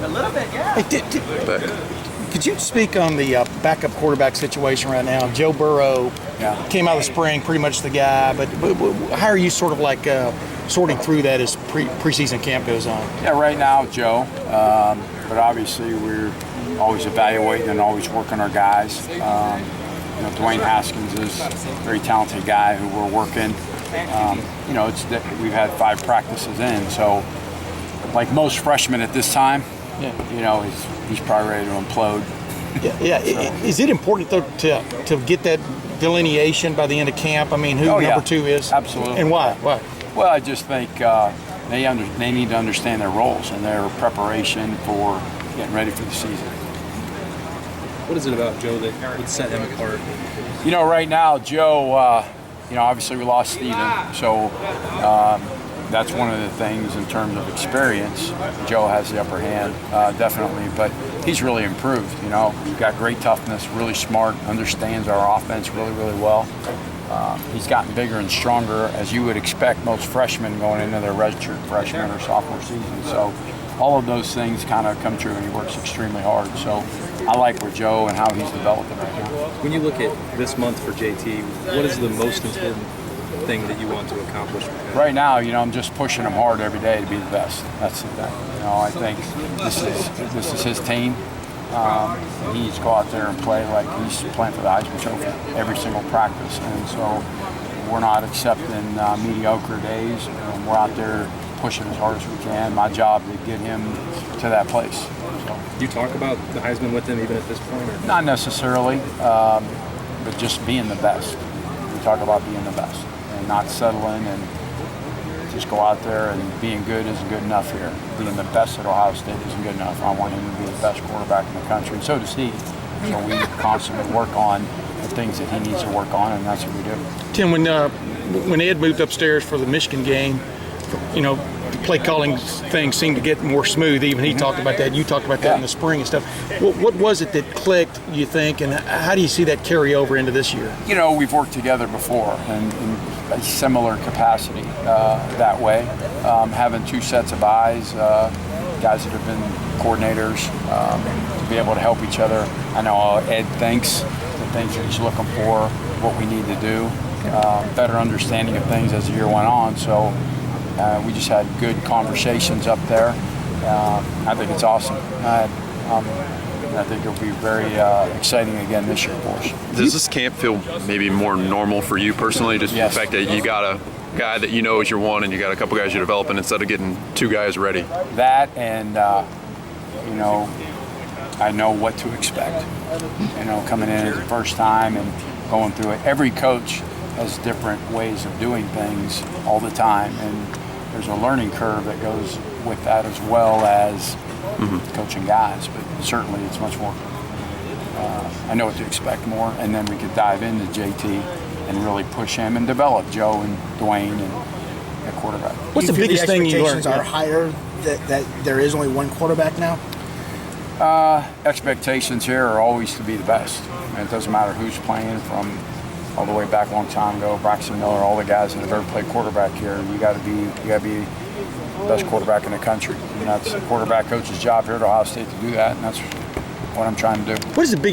A little bit, yeah. Hey, could you speak on the backup quarterback situation right now? Joe Burrow came out of the spring, pretty much the guy, but how are you sort of like sorting through that as preseason camp goes on? Yeah, right now, Joe, but obviously we're always evaluating and always working our guys. Dwayne Haskins is a very talented guy who we're working. We've had 5 practices in, so like most freshmen at this time, he's probably ready to implode. Yeah. So. Is it important though to get that delineation by the end of camp? I mean, who number 2 is? Absolutely. And why? Well, I just think they need to understand their roles and their preparation for getting ready for the season. What is it about Joe that would set him apart? Right now, Joe, obviously we lost Steven, so that's one of the things in terms of experience. Joe has the upper hand, definitely, but he's really improved. He's got great toughness, really smart, understands our offense really, really well. He's gotten bigger and stronger, as you would expect most freshmen going into their redshirt freshman or sophomore season. So all of those things kind of come true, and he works extremely hard. So I like where Joe and how he's developing right now. When you look at this month for JT, what is the most important thing that you want to accomplish? Right now, I'm just pushing him hard every day to be the best. That's the thing. I think this is his team. He needs to go out there and play like he's playing for the Heisman Trophy every single practice. And so we're not accepting mediocre days. We're out there pushing as hard as we can. My job to get him to that place. So. Do you talk about the Heisman with him even at this point? Or? Not necessarily, but just being the best. We talk about being the best and not settling and just go out there and being good isn't good enough here. Being the best at Ohio State isn't good enough. I want him to be the best quarterback in the country, and so does he. So we constantly work on the things that he needs to work on, and that's what we do. Tim, when Ed moved upstairs for the Michigan game, the play calling thing seemed to get more smooth. Even he talked about that. You talked about that in the spring and stuff. What was it that clicked, you think, and how do you see that carry over into this year? We've worked together before in a similar capacity that way. Having 2 sets of eyes, guys that have been coordinators, to be able to help each other. I know Ed thinks the things that he's looking for, what we need to do, better understanding of things as the year went on. So we just had good conversations up there. I think it's awesome. I think it'll be very exciting again this year for us. Does this camp feel maybe more normal for you personally? Just the fact that you got a guy that is your one and you got a couple guys you're developing instead of getting 2 guys ready? That and, I know what to expect. Coming in as the first time and going through it. Every coach has different ways of doing things all the time, and there's a learning curve that goes with that as well as coaching guys, but certainly it's much more. I know what to expect more, and then we could dive into JT and really push him and develop Joe and Dwayne and the quarterback. What's the biggest thing you learned? Expectations are higher that there is only one quarterback now? Expectations here are always to be the best. And it doesn't matter who's playing, from all the way back a long time ago, Braxton Miller, all the guys that have ever played quarterback here. You got to be the best quarterback in the country. And that's the quarterback coach's job here at Ohio State to do that, and that's what I'm trying to do. What is the biggest